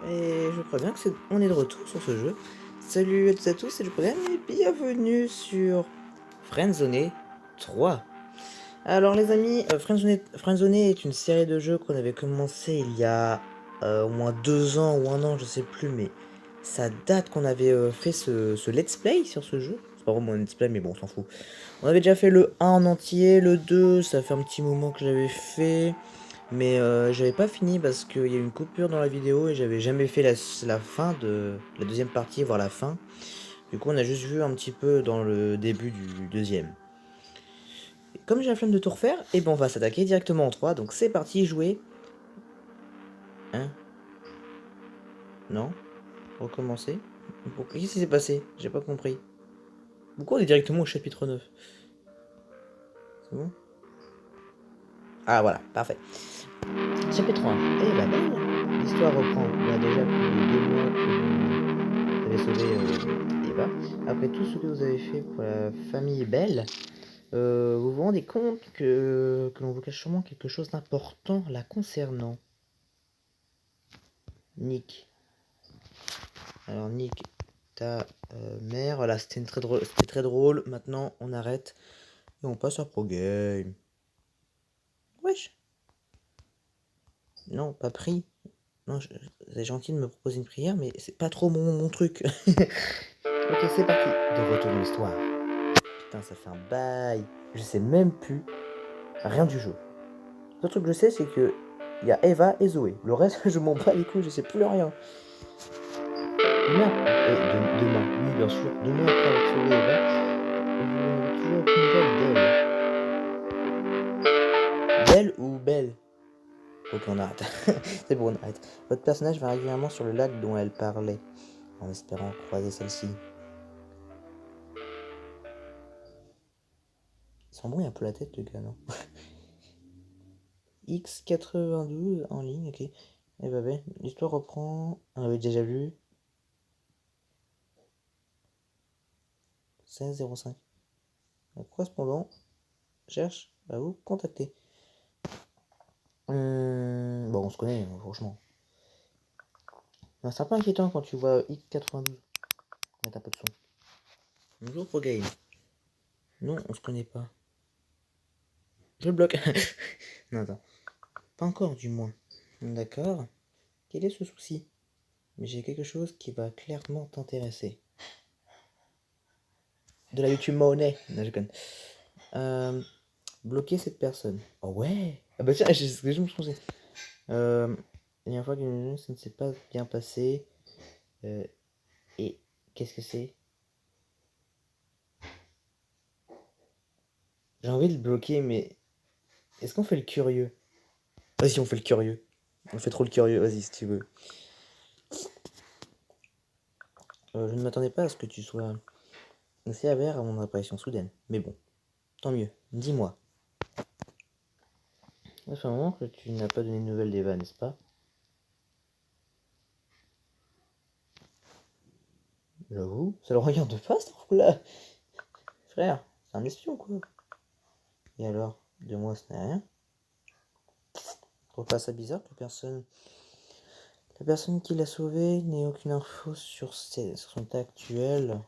Et je crois bien que on est de retour sur ce jeu. Salut à toutes et à tous, c'est le programme et bienvenue sur Friendzone 3. Alors les amis, Friendzone est une série de jeux qu'on avait commencé il y a au moins 2 ans ou 1 an, je sais plus, mais ça date qu'on avait fait ce let's play sur ce jeu. C'est pas vraiment un let's play, mais bon, on s'en fout. On avait déjà fait le 1 en entier, le 2, ça fait un petit moment que j'avais fait. Mais j'avais pas fini parce qu'il y a eu une coupure dans la vidéo et j'avais jamais fait la fin de la deuxième partie, voire la fin. Du coup, on a juste vu un petit peu dans le début du deuxième. Et comme j'ai la flemme de tout refaire, et ben on va s'attaquer directement en 3. Donc c'est parti, jouer. Hein? Non? Recommencer? Qu'est-ce qui s'est passé? J'ai pas compris. Pourquoi on est directement au chapitre 9? C'est bon? Ah voilà, parfait. Chapitre 1. Eh bah belle! L'histoire reprend. Il y a déjà plus de 2 mois que vous avez sauvé Eva. Après tout ce que vous avez fait pour la famille Belle, vous vous rendez compte que l'on vous cache sûrement quelque chose d'important la concernant. Nick. Alors Nick, ta mère, voilà, c'était très drôle. Maintenant, on arrête et on passe à Pro Game. Wesh. Non, pas pris. Non, c'est gentil de me proposer une prière, mais c'est pas trop mon truc. Ok, c'est parti. De retour dans l'histoire. Putain, ça fait un bail. Je sais même plus rien du jeu. Le seul truc que je sais, c'est que il y a Eva et Zoé. Le reste, je m'en bats les couilles, je sais plus rien. Demain, demain, oui, bien sûr. Demain, après avoir sauvé Eva, vous n'avez toujours aucune nouvelle d'elle. D'elle ou Belle? Ok, on arrête. C'est bon, on arrête. Votre personnage va régulièrement sur le lac dont elle parlait, en espérant croiser celle-ci. Il s'embrouille un peu la tête, le gars, non? X92 en ligne, ok. Eh ben, l'histoire reprend. On avait déjà vu. 1605. Le correspondant cherche à vous contacter. Bon, on se connaît, franchement. C'est un peu inquiétant quand tu vois X92. Mettre un peu de son. Bonjour, ProGame. Non, on se connaît pas. Je le bloque. Non, attends. Pas encore, du moins. D'accord. Quel est ce souci? Mais j'ai quelque chose qui va clairement t'intéresser. De la YouTube monnaie. Non, je connais. Bloquer cette personne. Oh ouais. Ah bah tiens, c'est ce que je me pensais. La dernière fois que ça ne s'est pas bien passé. Et qu'est-ce que c'est? J'ai envie de le bloquer, mais est-ce qu'on fait le curieux? Vas-y, on fait le curieux. On fait trop le curieux, vas-y, si tu veux. Je ne m'attendais pas à ce que tu sois assez avare à mon apparition soudaine. Mais bon, tant mieux. Dis-moi. Ça fait un moment que tu n'as pas donné de nouvelles d'Eva, n'est-ce pas? J'avoue, ça le regarde pas, ce truc-là. Frère, c'est un espion, quoi. Et alors, de moi, ce n'est rien. Trouve pas ça bizarre que la personne qui l'a sauvé n'ait aucune info sur son état actuel?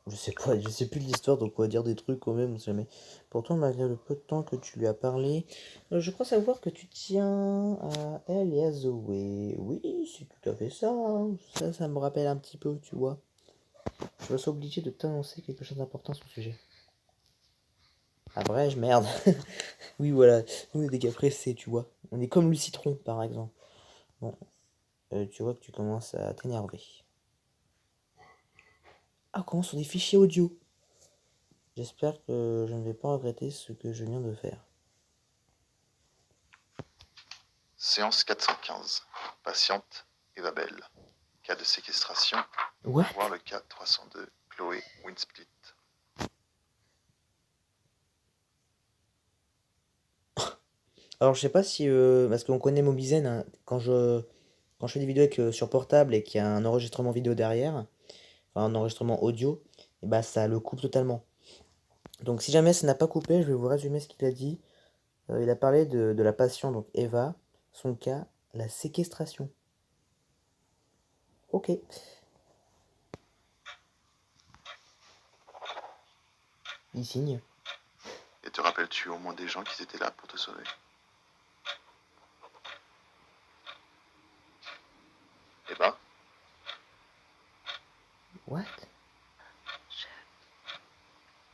Je sais plus de l'histoire, donc on va dire des trucs quand même, on sait jamais. Pourtant, malgré le peu de temps que tu lui as parlé, je crois savoir que tu tiens à elle et à Zoé. Oui, c'est tout à fait ça, hein. Ça me rappelle un petit peu, tu vois. Je me suis obligé de t'annoncer quelque chose d'important sur le sujet. Ah bref, merde. Oui, voilà, nous on est des gars pressés, tu vois. On est comme le citron, par exemple. Bon, tu vois que tu commences à t'énerver. Ah, comment sont des fichiers audio? J'espère que je ne vais pas regretter ce que je viens de faire. Séance 415. Patiente Eva Bell. Cas de séquestration. What? Voir le cas 302. Chloé Winsplit. Alors je sais pas si parce qu'on connaît Mobizen, hein, quand je fais des vidéos sur portable et qu'il y a un enregistrement vidéo derrière, enfin un enregistrement audio, et bah ça le coupe totalement. Donc si jamais ça n'a pas coupé, je vais vous résumer ce qu'il a dit. Il a parlé de la patiente, donc Eva, Son cas, la séquestration. Ok. Il signe. Et te rappelles-tu au moins des gens qui étaient là pour te sauver? Eh ben, What?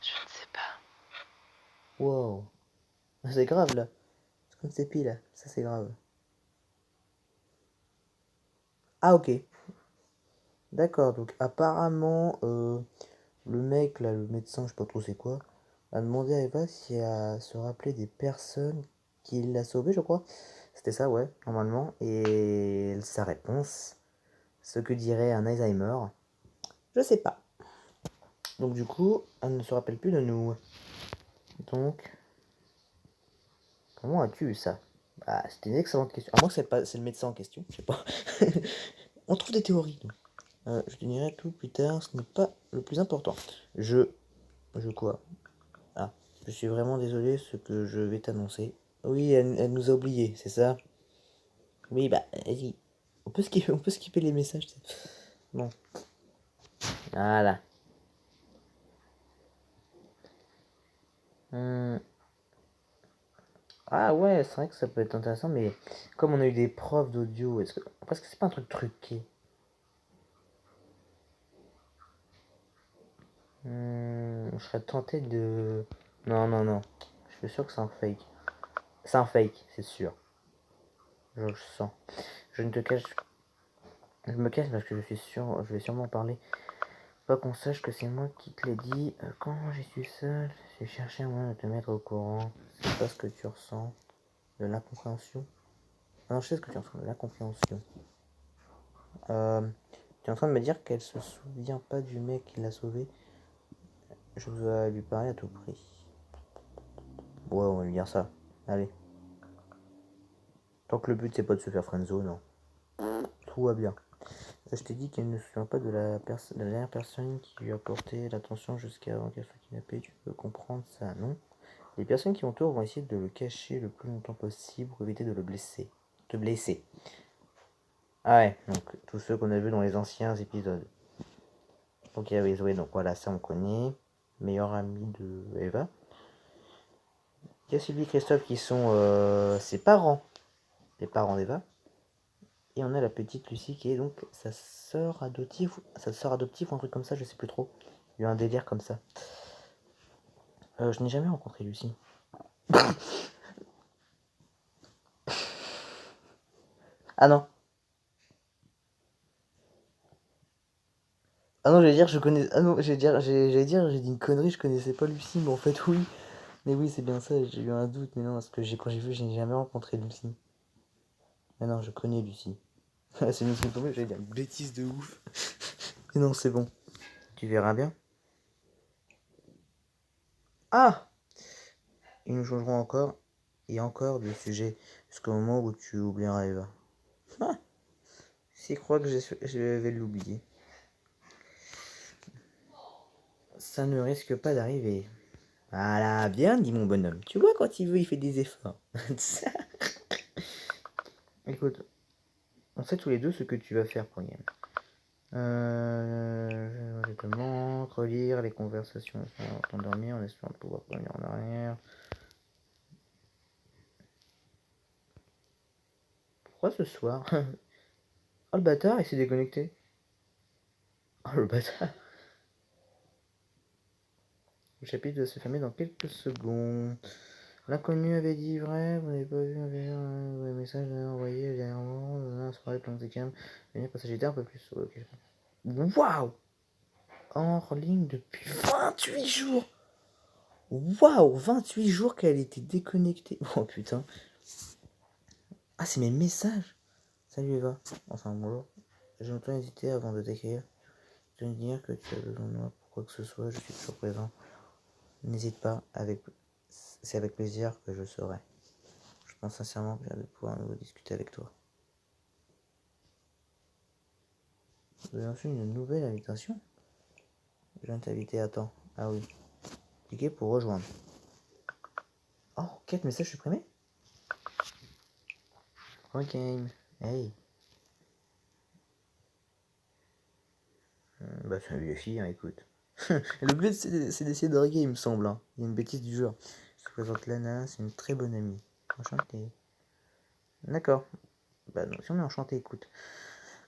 Je ne sais pas. Wow. C'est grave là. C'est comme ces piles là. Ça c'est grave. Ah ok. D'accord, donc apparemment, le mec là, le médecin, je sais pas trop c'est quoi, a demandé à Eva si elle se rappelait des personnes qui l'a sauvée, je crois. C'était ça, ouais, normalement. Et sa réponse, ce que dirait un Alzheimer, je sais pas. Donc du coup, elle ne se rappelle plus de nous. Donc, comment as-tu eu ça? Bah, c'était une excellente question. À moins que c'est le médecin en question, je sais pas. On trouve des théories, nous. Je te dirai tout plus tard, ce n'est pas le plus important. Je quoi? Ah, je suis vraiment désolé ce que je vais t'annoncer. Oui, elle nous a oubliés, c'est ça? Oui, bah, vas-y. On peut skipper les messages. Bon. Voilà. Hmm. Ah ouais, c'est vrai que ça peut être intéressant, mais comme on a eu des profs d'audio, parce que c'est pas un truc truqué. Je serais tenté de... Non, non, non. Je suis sûr que c'est un fake. C'est un fake, c'est sûr. Je le sens. Je ne te cache... Je me cache parce que je vais sûrement parler. Pas qu'on sache que c'est moi qui te l'ai dit. Quand j'y suis seul, j'ai cherché un moyen de te mettre au courant. C'est pas ce que tu ressens. De l'incompréhension. Non, je sais ce que tu ressens, de l'incompréhension. Tu es en train de me dire qu'elle se souvient pas du mec qui l'a sauvé. Je dois lui parler à tout prix. Ouais, on va lui dire ça. Allez. Tant que le but c'est pas de se faire friendzone, non. Tout va bien. Je t'ai dit qu'elle ne se souvient pas de la dernière personne qui lui a porté l'attention jusqu'à avant qu'elle soit kidnappée. Tu peux comprendre ça, non? Les personnes qui l'entourent vont essayer de le cacher le plus longtemps possible pour éviter de le blesser. Te blesser. Ah ouais, donc tous ceux qu'on a vus dans les anciens épisodes. Donc il y avait Zoé, donc voilà, ça on connaît. Meilleur ami de Eva. Il y a Sylvie et Christophe qui sont ses parents. Les parents d'Eva. Et on a la petite Lucie qui est donc sa sœur adoptive. Sa sœur adoptive ou un truc comme ça, je sais plus trop. Il y a eu un délire comme ça. Je n'ai jamais rencontré Lucie. Ah non. Ah non, j'allais dire, je connais. Ah non, j'ai dit une connerie, je connaissais pas Lucie, mais en fait, oui. Mais oui, c'est bien ça, j'ai eu un doute, mais non, parce que quand j'ai vu, je n'ai jamais rencontré Lucie. Mais non, je connais Lucie. C'est une seconde tombée, j'allais dire une bêtise de ouf. Mais non, c'est bon. Tu verras bien. Ah! Ils nous changeront encore et encore de sujet jusqu'au moment où tu oublieras Eva. Ah! S'il croit que je vais l'oublier. Ça ne risque pas d'arriver. Voilà, bien dit mon bonhomme. Tu vois, quand il veut, il fait des efforts. Écoute, on sait tous les deux ce que tu vas faire pour Yann. Je te montre, relire les conversations sans t'endormir en espérant pouvoir revenir en arrière. Pourquoi ce soir? Oh le bâtard, il s'est déconnecté. Oh le bâtard. Le chapitre doit se fermer dans quelques secondes. L'inconnu avait dit vrai, vous n'avez pas vu un message envoyé dernièrement, sur les plans de cam, venir passager d'air un peu plus. Ok. Waouh! Hors ligne depuis 28 jours! Waouh! 28 jours qu'elle était déconnectée. Oh putain. Ah, c'est mes messages! Salut Eva. Enfin, bonjour. J'ai longtemps hésité avant de t'écrire. Je veux dire que tu as besoin de moi pour quoi que ce soit, je suis toujours présent. N'hésite pas, c'est avec plaisir que je serai. Je pense sincèrement que j'ai de pouvoir à nouveau discuter avec toi. Vous avez reçu une nouvelle invitation? Je viens t'inviter à temps. Ah oui. Cliquez pour rejoindre. Oh, 4 messages supprimés? Pro game. Hey. Bah, c'est un vieux fille, hein, écoute. Le but, c'est d'essayer de draguer, il me semble. Hein. Il y a une bêtise du genre. Je te présente Lana, c'est une très bonne amie. Enchantée. D'accord. Bah, non, si on est enchanté, écoute.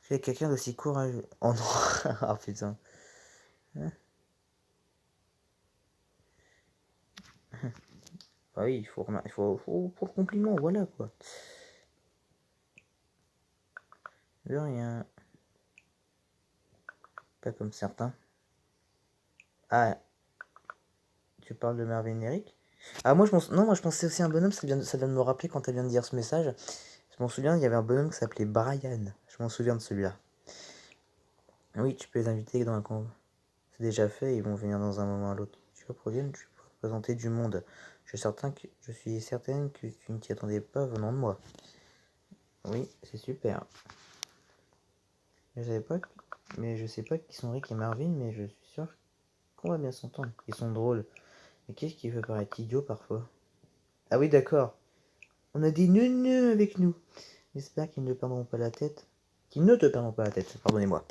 Il y a quelqu'un d'aussi courageux. Oh non. Ah putain. Hein. Ah oui, faut pour le compliment, voilà quoi. De rien. Pas comme certains. Ah, tu parles de Marvin Eric? Ah, moi je pense. Non, moi je pensais aussi à un bonhomme, ça vient de me rappeler quand elle vient de dire ce message. Je m'en souviens, il y avait un bonhomme qui s'appelait Brian. Je m'en souviens de celui-là. Oui, tu peux les inviter dans un camp. C'est déjà fait, ils vont venir dans un moment à l'autre. Tu vas proviennent, tu peux représenter du monde. Je suis certaine que tu ne t'y attendais pas venant de moi. Oui, c'est super. Je savais pas, mais je sais pas qui sont Rick et Marvin, mais je suis sûr qu'on va bien s'entendre. Ils sont drôles. Mais qu'est-ce qui veut paraître idiot parfois? Ah oui, d'accord. On a des neuneux avec nous. J'espère qu'ils ne perdront pas la tête. Qu'ils ne te perdront pas la tête, pardonnez-moi.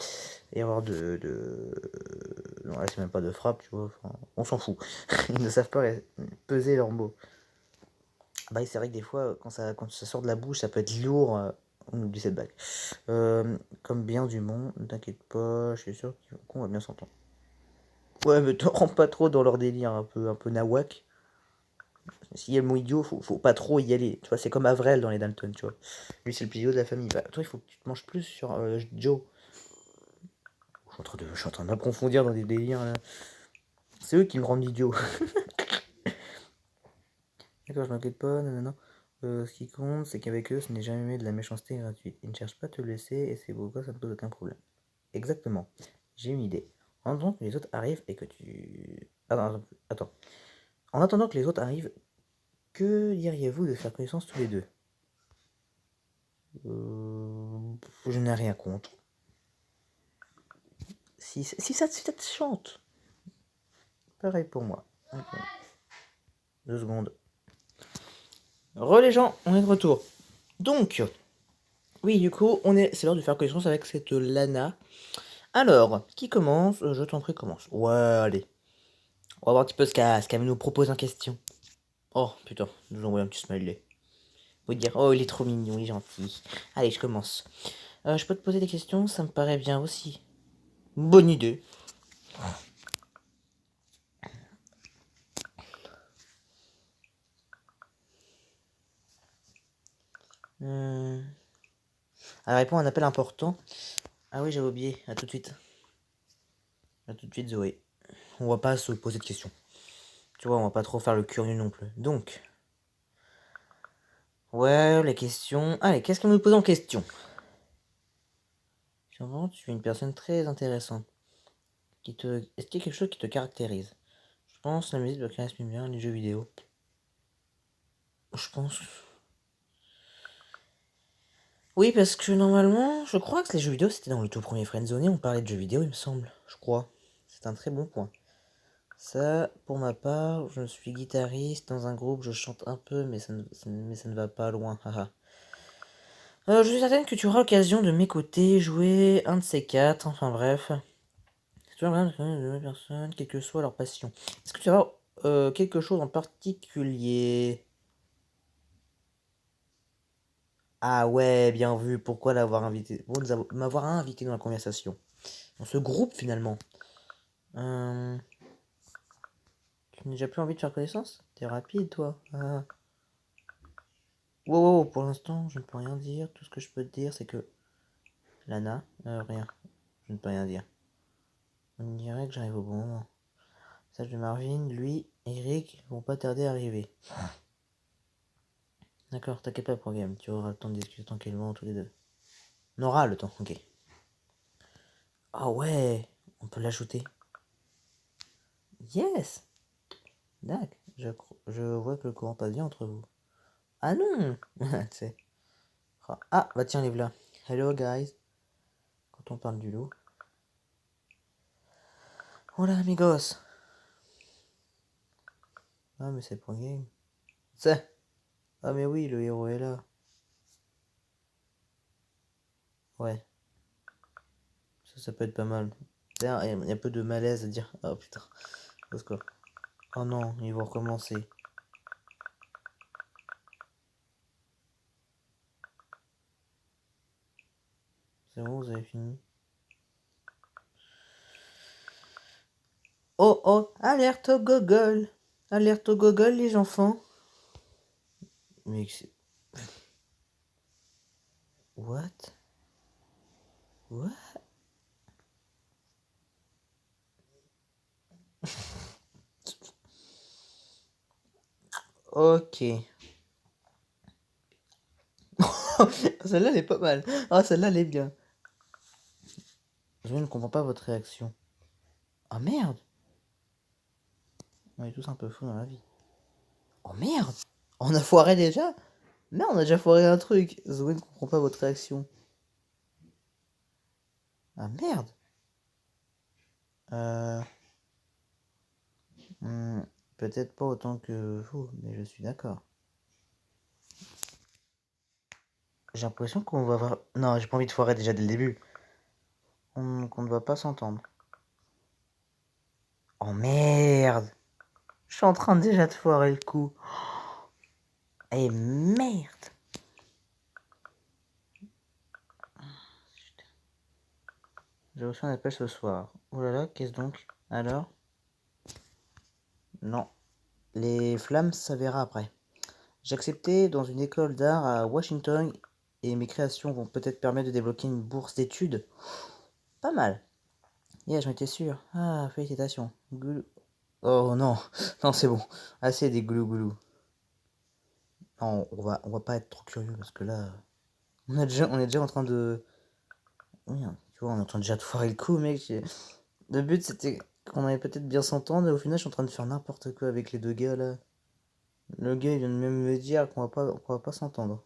Et avoir non, là, c'est même pas de frappe, tu vois. Enfin, on s'en fout. Ils ne savent pas peser leurs mots. Bah, c'est vrai que des fois, quand ça sort de la bouche, ça peut être lourd. On oublie cette bague. Comme bien du monde, ne t'inquiète pas, je suis sûr qu'on va bien s'entendre. Ouais, mais te rends pas trop dans leur délire un peu nawak. S'il y a le mot idiot, faut pas trop y aller. Tu vois, c'est comme Avrel dans les Dalton, tu vois. Lui, c'est le plus idiot de la famille. Bah, toi, il faut que tu te manges plus sur Joe. Je suis en train de m'approfondir dans des délires, là. C'est eux qui me rendent idiot. D'accord, je m'inquiète pas, non. Ce qui compte, c'est qu'avec eux, ce n'est jamais de la méchanceté gratuite. Ils ne cherchent pas à te laisser et c'est pourquoi ça ne pose aucun problème. Exactement. J'ai une idée. En attendant que les autres arrivent et que tu... Attends. En attendant que les autres arrivent, que diriez-vous de faire connaissance tous les deux? Je n'ai rien contre. Si ça te chante. Pareil pour moi. Ok. 2 secondes. Les gens, on est de retour. Donc, oui, du coup, c'est l'heure de faire connaissance avec cette Lana. Alors, qui commence? Je t'en prie, commence. Ouais, allez. On va voir un petit peu ce qu'elle nous propose en question. Oh, putain, nous envoie un petit smiley. Vous dire, oh, il est trop mignon, il est gentil. Allez, je commence. Je peux te poser des questions, ça me paraît bien aussi. Bonne idée. Elle répond à un appel important. Ah oui, j'avais oublié. À tout de suite. À tout de suite, Zoé. On va pas se poser de questions. Tu vois, on va pas trop faire le curieux non plus. Donc. Ouais, les questions. Allez, qu'est-ce qu'on nous pose en question? Sûrement, tu es une personne très intéressante. Est-ce qu'il y a quelque chose qui te caractérise? Je pense la musique, le charisme bien, les jeux vidéo. Je pense. Oui, parce que normalement, je crois que les jeux vidéo, c'était dans le tout premier Friendzone, on parlait de jeux vidéo, il me semble. Je crois. C'est un très bon point. Ça, pour ma part, je suis guitariste dans un groupe, je chante un peu, mais ça ne va pas loin. Je suis certaine que tu auras l'occasion de m'écouter jouer un de ces quatre, enfin bref. C'est toujours bien de la personne, quelle que soit leur passion. Est-ce que tu as quelque chose en particulier? Ah ouais, bien vu, pourquoi l'avoir invité? M'avoir invité dans la conversation. Dans ce groupe finalement. Euh, Tu n'as déjà plus envie de faire connaissance? T'es rapide toi. Ah. Wow, pour l'instant, je ne peux rien dire. Tout ce que je peux te dire, c'est que... Lana, rien. Je ne peux rien dire. On dirait que j'arrive au bon moment. Sage de Marvin, lui, Eric vont pas tarder à arriver. D'accord, t'inquiète pas, programme. Tu auras le temps de discuter tranquillement tous les deux. On aura le temps, ok. Ah ouais, on peut l'ajouter. Yes! D'accord, je vois que le courant passe bien entre vous. Ah non! Tu sais. Ah, bah tiens, les voilà. Hello, guys. Quand on parle du loup. Hola, amigos. Ah, mais c'est pour game. C'est. Ah, mais oui, le héros est là. Ouais, ça peut être pas mal. D'ailleurs, il y a un peu de malaise à dire. Oh putain, parce que... Oh non, ils vont recommencer. C'est bon, vous avez fini? Oh oh, alerte au gogol! Alerte au gogol, les enfants! Mais c'est... What? What? Ok. Celle-là, elle est pas mal. Ah, celle-là, elle est bien. Je ne comprends pas votre réaction. Ah merde! On est tous un peu fous dans la vie. Oh merde! On a foiré déjà? Merde, on a déjà foiré un truc. Zoé ne comprend pas votre réaction. Ah merde! Euh... hmm, peut-être pas autant que vous, mais je suis d'accord. J'ai l'impression qu'on va avoir... Non, j'ai pas envie de foirer déjà dès le début. Qu'on ne va pas s'entendre. Oh merde! Je suis en train déjà de foirer le coup. Eh merde! J'ai reçu un appel ce soir. Oh là là, qu'est-ce donc? Alors? Non. Les flammes s'avérera après. J'ai accepté dans une école d'art à Washington et mes créations vont peut-être permettre de débloquer une bourse d'études. Pas mal. Yeah, j'en étais sûr. Ah, félicitations. Goulou. Oh non, non c'est bon. Assez des goulou-goulou. Non, on va pas être trop curieux parce que là, on est déjà en train de... Oui, hein, tu vois, on est en train déjà de foirer le coup, mec. Le but c'était qu'on allait peut-être bien s'entendre et au final je suis en train de faire n'importe quoi avec les deux gars là. Le gars il vient de même me dire qu'on va pas s'entendre.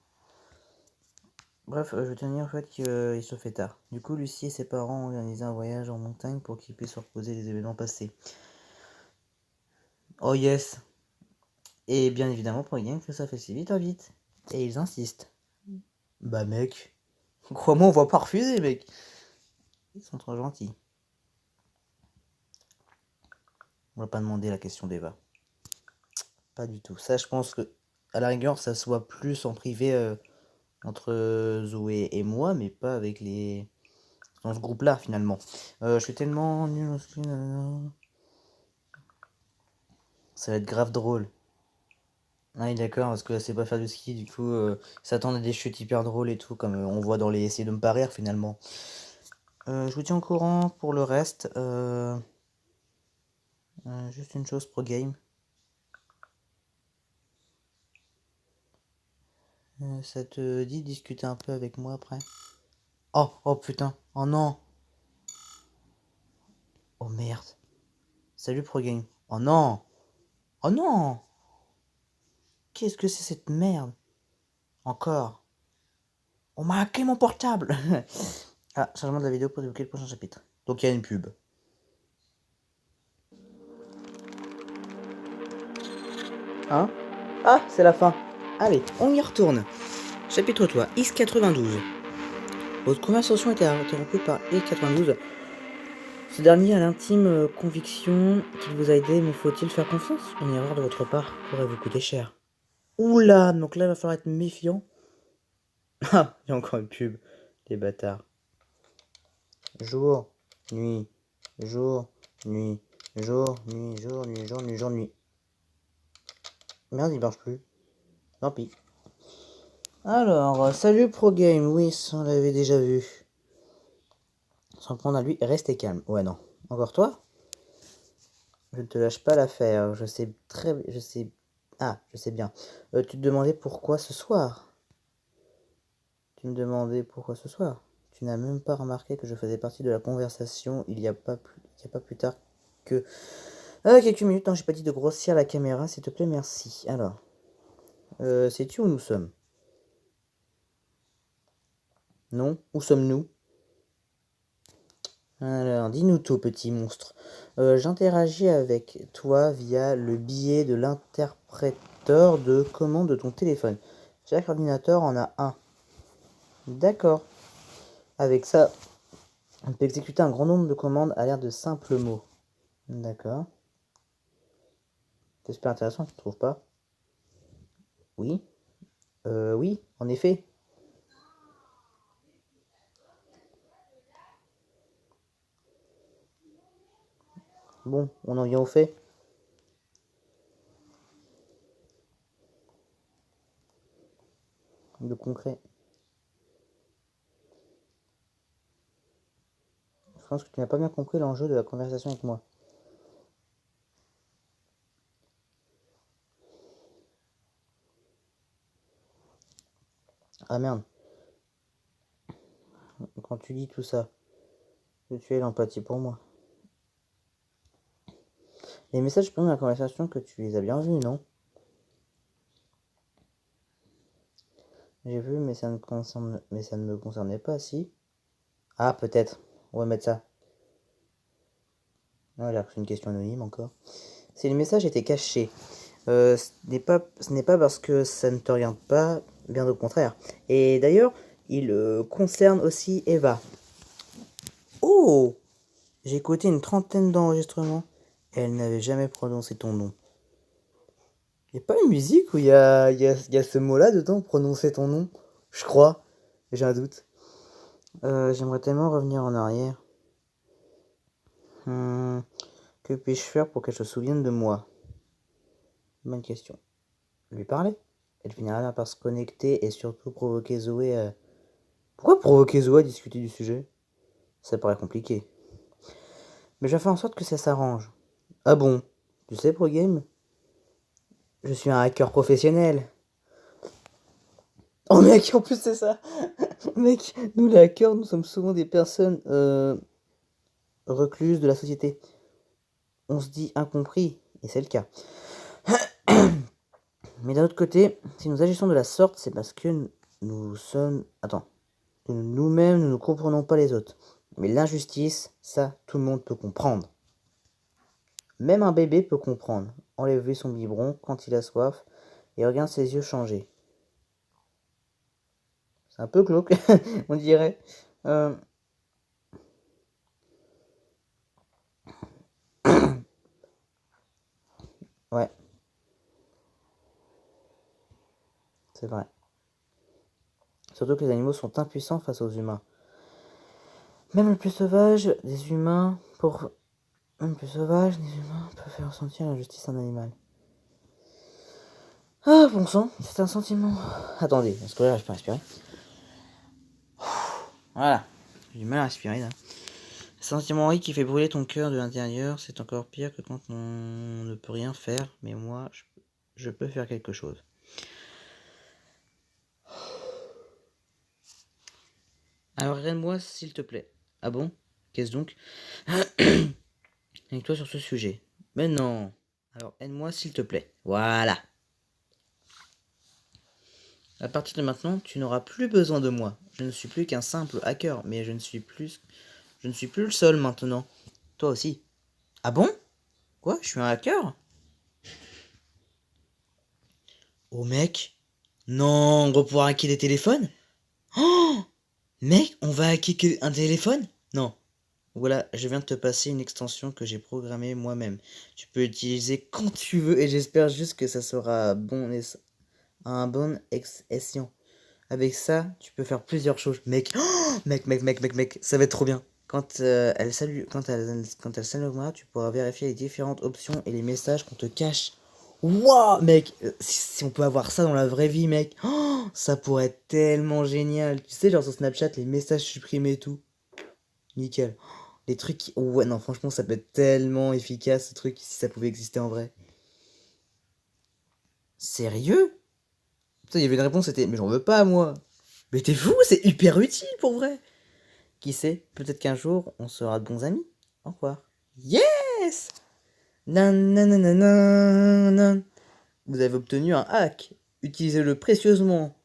Bref, je tenais au fait qu'il se fait tard. Du coup, Lucie et ses parents ont organisé un voyage en montagne pour qu'ils puissent se reposer des événements passés. Oh yes! Et bien évidemment, pour rien que ça fait si vite, hein, vite. Et ils insistent. Bah mec, crois-moi, on va pas refuser, mec. Ils sont trop gentils. On va pas demander la question d'Eva. Pas du tout. Ça, je pense que, à la rigueur, ça soit plus en privé entre Zoé et moi, mais pas avec les... dans ce groupe-là, finalement. Je suis tellement nul au ski, nanana. Ça va être grave drôle. Ah oui, d'accord, parce que c'est pas faire du ski, du coup, s'attendre à des chutes hyper drôles et tout, comme on voit dans les Essais de me pas rire, finalement. Je vous tiens au courant pour le reste. Juste une chose pro game. Ça te dit de discuter un peu avec moi après? Oh, oh putain, oh non. Oh merde. Salut pro game. Oh non. Oh non. Qu'est-ce que c'est cette merde? Encore. On m'a hacké mon portable. Ah, changement de la vidéo pour débloquer le prochain chapitre. Donc il y a une pub. Hein? Ah, c'est la fin. Allez, on y retourne. Chapitre 3, X92. Votre conversation a été interrompue par X92. Ce dernier a l'intime conviction qu'il vous a aidé, mais faut-il faire confiance? Une erreur de votre part pourrait vous coûter cher. Oula, donc là il va falloir être méfiant. Ah, il y a encore une pub. Les bâtards. Jour, nuit, jour, nuit, jour, nuit, jour, nuit, jour, nuit, jour, nuit. Merde, il marche plus. Tant pis. Alors, salut Pro Game, oui, ça, on l'avait déjà vu. Sans prendre à lui, restez calme. Ouais, non. Encore toi? Je ne te lâche pas l'affaire. Je sais très... Je sais... Ah, je sais bien. Tu te demandais pourquoi ce soir? Tu me demandais pourquoi ce soir? Tu n'as même pas remarqué que je faisais partie de la conversation il y a pas plus tard que... quelques minutes, non, j'ai pas dit de grossir la caméra, s'il te plaît, merci. Alors, sais-tu où nous sommes? Non? Où sommes-nous? Alors, dis-nous tout, petit monstre. J'interagis avec toi via le biais de l'interpréteur de commande de ton téléphone. Chaque ordinateur en a un. D'accord. Avec ça, on peut exécuter un grand nombre de commandes à l'air de simples mots. D'accord. C'est super intéressant, tu trouves pas? Oui. Oui, en effet. Bon, on en vient au fait. De concret. Je pense que tu n'as pas bien compris l'enjeu de la conversation avec moi. Ah merde. Quand tu dis tout ça, que tu as l'empathie pour moi. Les messages pendant la conversation que tu les as bien vus, non? J'ai vu, mais ça ne me concernait pas, si. Ah, peut-être. On va mettre ça. Non, j'ai reçu une question anonyme encore. Si le message était caché, ce n'est pas parce que ça ne te regarde pas, bien au contraire. Et d'ailleurs, il concerne aussi Eva. Oh! J'ai écouté une trentaine d'enregistrements et elle n'avait jamais prononcé ton nom. Y a pas une musique où il y a ce mot-là dedans, prononcer ton nom? Je crois. J'ai un doute. J'aimerais tellement revenir en arrière. Hmm, que puis-je faire pour qu'elle se souvienne de moi? Bonne question. Lui parler? Elle finira par se connecter et surtout provoquer Zoé à... Pourquoi provoquer Zoé à discuter du sujet? Ça paraît compliqué. Mais je vais faire en sorte que ça s'arrange. Ah bon? Tu sais, Pro Game? Je suis un hacker professionnel. Oh mec, en plus c'est ça. Mec, nous les hackers, nous sommes souvent des personnes recluses de la société. On se dit incompris, et c'est le cas. Mais d'un autre côté, si nous agissons de la sorte, c'est parce que nous sommes... Attends. Que nous-mêmes, nous ne comprenons pas les autres. Mais l'injustice, ça, tout le monde peut comprendre. Même un bébé peut comprendre. Enlever son biberon quand il a soif et regarde ses yeux changer. C'est un peu glauque, on dirait. Ouais, c'est vrai. Surtout que les animaux sont impuissants face aux humains. Même le plus sauvage des humains, Même le plus sauvage des humains peut faire ressentir l'injustice d'un animal. Ah, bon sang, c'est un sentiment. Attendez, parce que là, je peux respirer. Voilà, j'ai du mal à respirer là. Sentiment horrible qui fait brûler ton cœur de l'intérieur, c'est encore pire que quand on ne peut rien faire, mais moi, je peux faire quelque chose. Alors aide-moi s'il te plaît. Ah bon? Qu'est-ce donc? Avec toi sur ce sujet. Mais non. Alors aide-moi s'il te plaît. Voilà. À partir de maintenant, tu n'auras plus besoin de moi. Je ne suis plus qu'un simple hacker, mais je ne suis plus le seul maintenant. Toi aussi. Ah bon? Quoi? Je suis un hacker? Oh mec? Non, on va pouvoir hacker des téléphones? Oh! Mec, on va hacker un téléphone? Non. Voilà, je viens de te passer une extension que j'ai programmée moi-même. Tu peux l'utiliser quand tu veux et j'espère juste que ça sera un bon escient. Avec ça, tu peux faire plusieurs choses. Mec, oh mec, ça va être trop bien. Quand elle s'allumera, tu pourras vérifier les différentes options et les messages qu'on te cache. Waouh, mec, si on peut avoir ça dans la vraie vie, mec, oh, ça pourrait être tellement génial. Tu sais, genre sur Snapchat, les messages supprimés et tout. Nickel. Les trucs ouais, non, franchement, ça peut être tellement efficace, ce truc, si ça pouvait exister en vrai. Sérieux? Putain, il y avait une réponse, c'était, mais j'en veux pas, moi. Mais t'es fou, c'est hyper utile pour vrai. Qui sait, peut-être qu'un jour, on sera de bons amis. Au revoir. Yes! Nan, nan, nan, nan, nan, nan. Vous avez obtenu un hack. Utilisez-le précieusement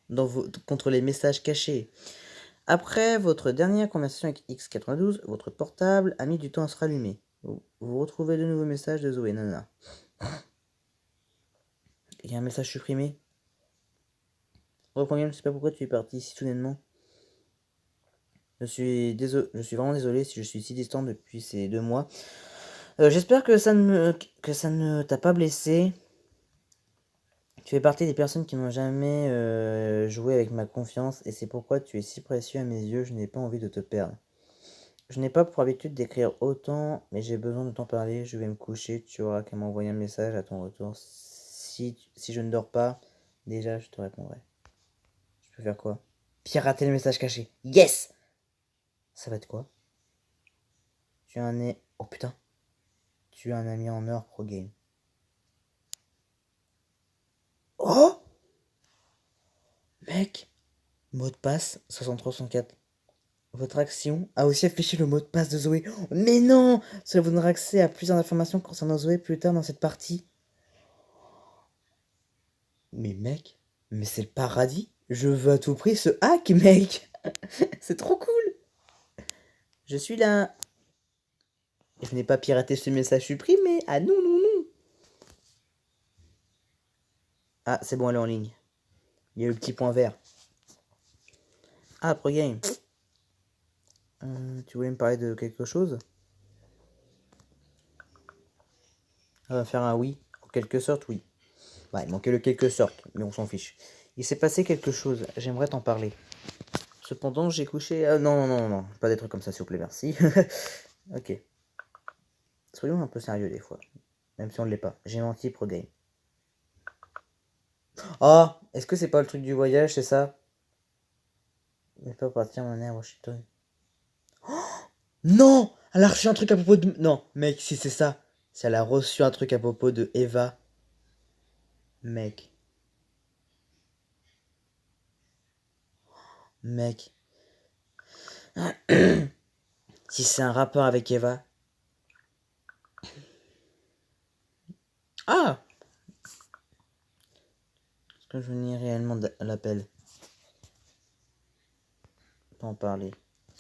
contre les messages cachés. Après votre dernière conversation avec X92, votre portable a mis du temps à se rallumer. Vous retrouvez de nouveaux messages de Zoé. Nanana. Il y a un message supprimé. Reprends, je sais pas pourquoi tu es parti si soudainement. Je suis vraiment désolé si je suis si distant depuis ces 2 mois. J'espère que ça ne t'a pas blessé. Tu fais partie des personnes qui n'ont jamais joué avec ma confiance et c'est pourquoi tu es si précieux à mes yeux. Je n'ai pas envie de te perdre. Je n'ai pas pour habitude d'écrire autant, mais j'ai besoin de t'en parler. Je vais me coucher. Tu auras qu'à m'envoyer un message à ton retour. Si je ne dors pas, déjà, je te répondrai. Je peux faire quoi? Pirater le message caché. Yes! Ça va être quoi? Tu as un nez. Oh putain. Tu as un ami en or pro game. Oh! Mec! Mot de passe 6364. Votre action a aussi affiché le mot de passe de Zoé. Mais non! Cela vous donnera accès à plusieurs informations concernant Zoé plus tard dans cette partie. Mais mec, mais c'est le paradis. Je veux à tout prix ce hack, mec. C'est trop cool. Je suis là. Je n'ai pas piraté ce message supprimé. Ah non, non, non. Ah, c'est bon, elle est en ligne. Il y a eu le petit point vert. Ah, pro game. Tu voulais me parler de quelque chose? On va faire un oui. En quelque sorte, oui. Bah, il manquait le quelque sorte, mais on s'en fiche. Il s'est passé quelque chose. J'aimerais t'en parler. Cependant, j'ai couché. Non, non, non, non. Pas des trucs comme ça, s'il vous plaît, merci. Ok. Soyons un peu sérieux des fois. Même si on ne l'est pas. J'ai menti pro game. Oh, est-ce que c'est pas le truc du voyage, c'est ça? Ne pas partir mon à Washington. Non! Elle a reçu un truc à propos de... Non, mec, si c'est ça. Si elle a reçu un truc à propos de Eva. Mec. Mec. Si c'est un rapport avec Eva. Ah! Est-ce que je nie réellement l'appel? Pas en parler.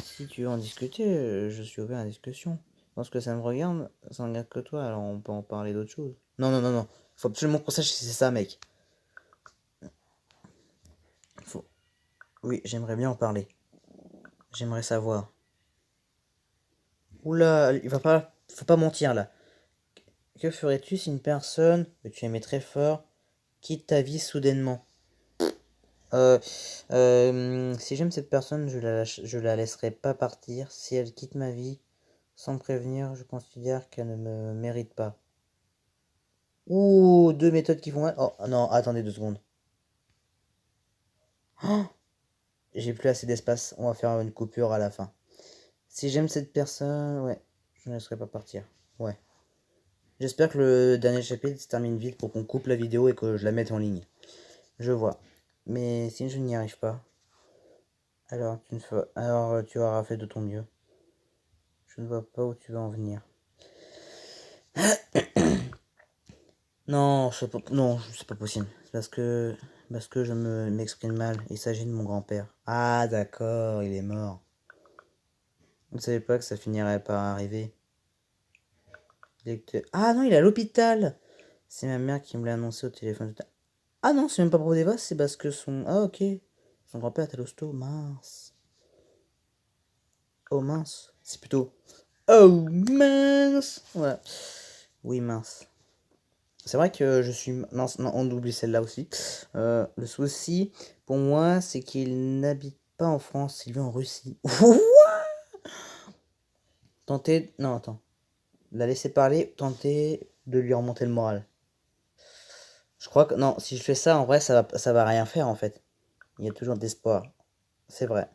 Si tu veux en discuter, je suis ouvert à la discussion. Parce que ça me regarde, ça ne regarde que toi, alors on peut en parler d'autre chose. Non, non, non, non. Faut absolument qu'on sache si c'est ça, mec. Faut... Oui, j'aimerais bien en parler. J'aimerais savoir. Oula, il va pas... Faut pas mentir, là. Que ferais-tu si une personne que tu aimais très fort quitte ta vie soudainement? Euh, si j'aime cette personne, je la laisserai pas partir. Si elle quitte ma vie sans me prévenir, je considère qu'elle ne me mérite pas. Ouh, deux méthodes qui font mal. Oh non, attendez 2 secondes. Oh, j'ai plus assez d'espace. On va faire une coupure à la fin. Si j'aime cette personne, ouais, je ne laisserai pas partir. Ouais. J'espère que le dernier chapitre se termine vite pour qu'on coupe la vidéo et que je la mette en ligne. Je vois. Mais si je n'y arrive pas, alors tu auras fait de ton mieux. Je ne vois pas où tu veux en venir. Non, non, c'est pas possible. C'est parce que je m'exprime mal. Il s'agit de mon grand-père. Ah, d'accord, il est mort. Vous ne savez pas que ça finirait par arriver. Ah non, il est à l'hôpital. C'est ma mère qui me l'a annoncé au téléphone. Ah non, c'est même pas pour des c'est parce que son... Ah ok. Son grand-père est à l'hosto. Mince. Oh mince. C'est plutôt... Oh mince. Voilà. Oui, mince. C'est vrai que je suis... Mince, non, on oublie celle-là aussi. Le souci, pour moi, c'est qu'il n'habite pas en France, il vit en Russie. Tentez... Non, attends. La laisser parler, tenter de lui remonter le moral. Je crois que... Non, si je fais ça, en vrai, ça va rien faire, en fait. Il y a toujours d'espoir. C'est vrai.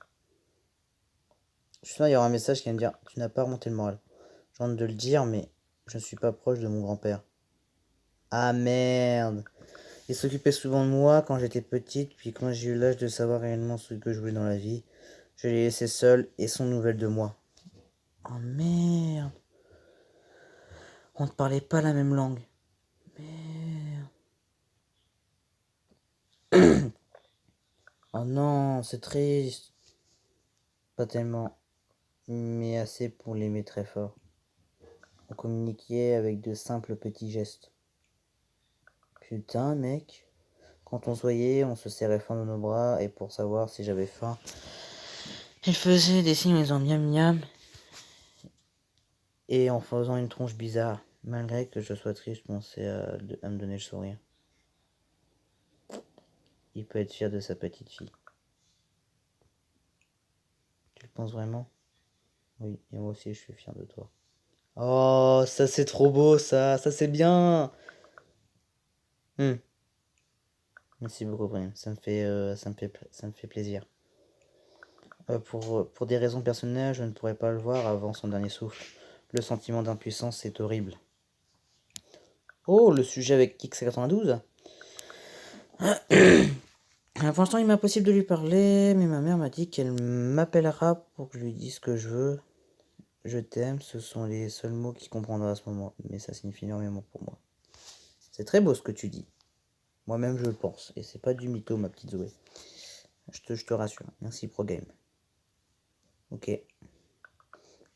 Je suis sûr, il y aura un message qui va me dire, tu n'as pas remonté le moral. J'ai envie de le dire, mais je ne suis pas proche de mon grand-père. Ah merde. Il s'occupait souvent de moi quand j'étais petite, puis quand j'ai eu l'âge de savoir réellement ce que je voulais dans la vie, je l'ai laissé seul et sans nouvelles de moi. Oh merde. On ne parlait pas la même langue. Merde. Oh non, c'est triste. Pas tellement, mais assez pour l'aimer très fort. On communiquait avec de simples petits gestes. Putain, mec. Quand on se voyait, on se serrait fort dans nos bras et pour savoir si j'avais faim. Il faisait des signes en disant miam miam et en faisant une tronche bizarre. Malgré que je sois triste, je pensais à me donner le sourire. Il peut être fier de sa petite fille. Tu le penses vraiment? Oui, et moi aussi je suis fier de toi. Oh, ça c'est trop beau ça c'est bien. Hmm. Merci beaucoup, Brahim. Ça me fait plaisir. Pour des raisons personnelles, je ne pourrais pas le voir avant son dernier souffle. Le sentiment d'impuissance, c'est horrible. Oh, le sujet avec X92. Pour l'instant, il m'est impossible de lui parler, mais ma mère m'a dit qu'elle m'appellera pour que je lui dise ce que je veux. Je t'aime, ce sont les seuls mots qu'il comprendra à ce moment, mais ça signifie énormément pour moi. C'est très beau ce que tu dis. Moi-même, je le pense, et c'est pas du mytho, ma petite Zoé. Je te rassure. Merci, ProGame. Ok.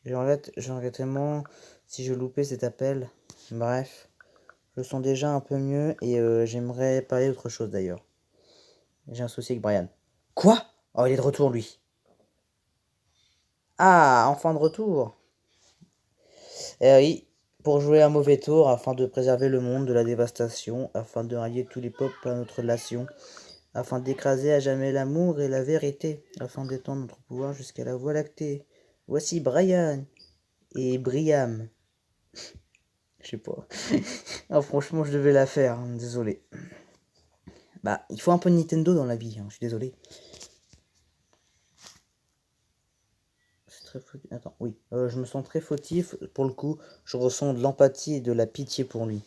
Je regrette tellement si je loupais cet appel. Bref, je sens déjà un peu mieux et j'aimerais parler d'autre chose d'ailleurs. J'ai un souci avec Brian. Quoi? Oh, il est de retour lui. Ah, enfin de retour. Eh oui, pour jouer un mauvais tour afin de préserver le monde de la dévastation, afin de rallier tous les peuples à notre relation, afin d'écraser à jamais l'amour et la vérité, afin d'étendre notre pouvoir jusqu'à la Voie lactée. Voici Brian et Briam. Je sais pas. Ah, franchement, je devais la faire, hein, désolé. Bah, il faut un peu de Nintendo dans la vie, hein, je suis désolé. C'est très fautif. Attends, oui. Je me sens très fautif, pour le coup. Je ressens de l'empathie et de la pitié pour lui.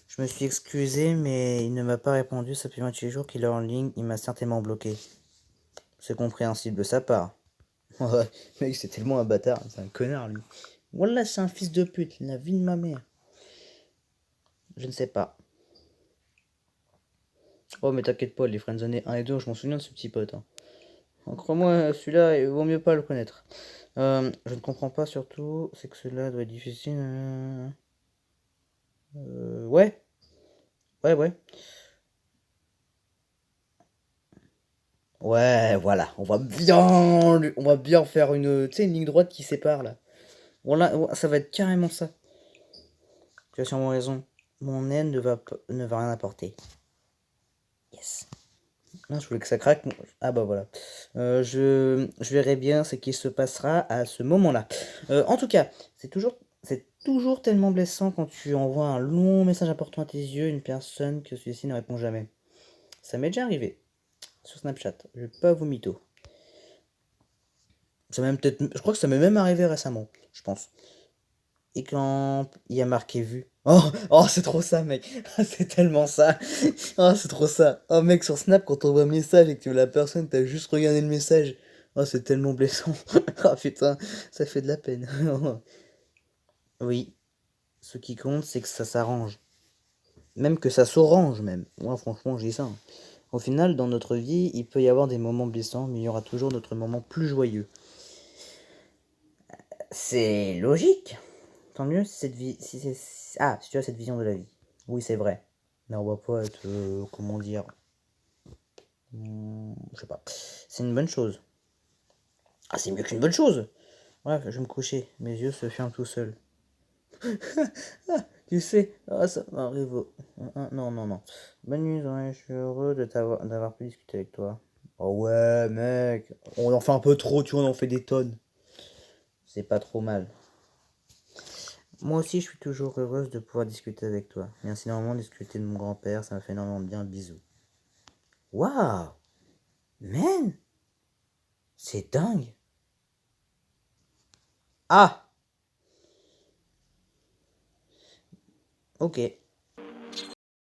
Je me suis excusé, mais il ne m'a pas répondu. Ça fait 28 jours qu'il est en ligne. Il m'a certainement bloqué. C'est compréhensible de sa part. Ouais, mec, c'est tellement un bâtard. C'est un connard, lui. Voilà, c'est un fils de pute. La vie de ma mère. Je ne sais pas. Oh, mais t'inquiète pas, les Friendzone 1 et 2, je m'en souviens de ce petit pote, hein. Crois-moi, celui-là, il vaut mieux pas le connaître. Je ne comprends pas surtout, c'est que cela doit être difficile. Ouais, ouais. Ouais, voilà, on va bien faire une, tu sais, une ligne droite qui sépare là. Voilà, ça va être carrément ça. Tu as sûrement raison. Mon aide ne va rien apporter. Yes. Non, je voulais que ça craque. Ah bah voilà. Je verrai bien ce qui se passera à ce moment-là. En tout cas, c'est toujours tellement blessant quand tu envoies un long message important à tes yeux, une personne que celui-ci ne répond jamais. Ça m'est déjà arrivé sur Snapchat. Je vais pas vous mytho. Je crois que ça m'est même arrivé récemment, je pense. Et quand il y a marqué vu. Oh, oh, c'est trop ça, mec. C'est tellement ça. Oh, c'est trop ça. Oh, mec, sur Snap, quand on voit un message et que la personne t'a juste regardé le message. Oh, c'est tellement blessant. Oh, putain, ça fait de la peine. Oui, ce qui compte, c'est que ça s'arrange. Même que ça s'orange, même. Moi, franchement, je dis ça, hein. Au final, dans notre vie, il peut y avoir des moments blessants, mais il y aura toujours d'autres moments plus joyeux. C'est logique. Tant mieux si cette vie, si tu as cette vision de la vie. Oui, c'est vrai. Mais on va pas être, comment dire, je sais pas. C'est une bonne chose. Ah, c'est mieux qu'une bonne chose. Bref, je vais me coucher. Mes yeux se ferment tout seuls. Tu sais, ah, ça m'arrive. Non, non, non. Bonne nuit, Zoé, je suis heureux d'avoir pu discuter avec toi. Oh ouais, mec. On en fait un peu trop, tu vois, on en fait des tonnes. C'est pas trop mal. Moi aussi, je suis toujours heureuse de pouvoir discuter avec toi. Merci énormément de discuter de mon grand-père, ça m'a fait énormément de bien. Bisous. Waouh! Man! C'est dingue! Ah! Ok.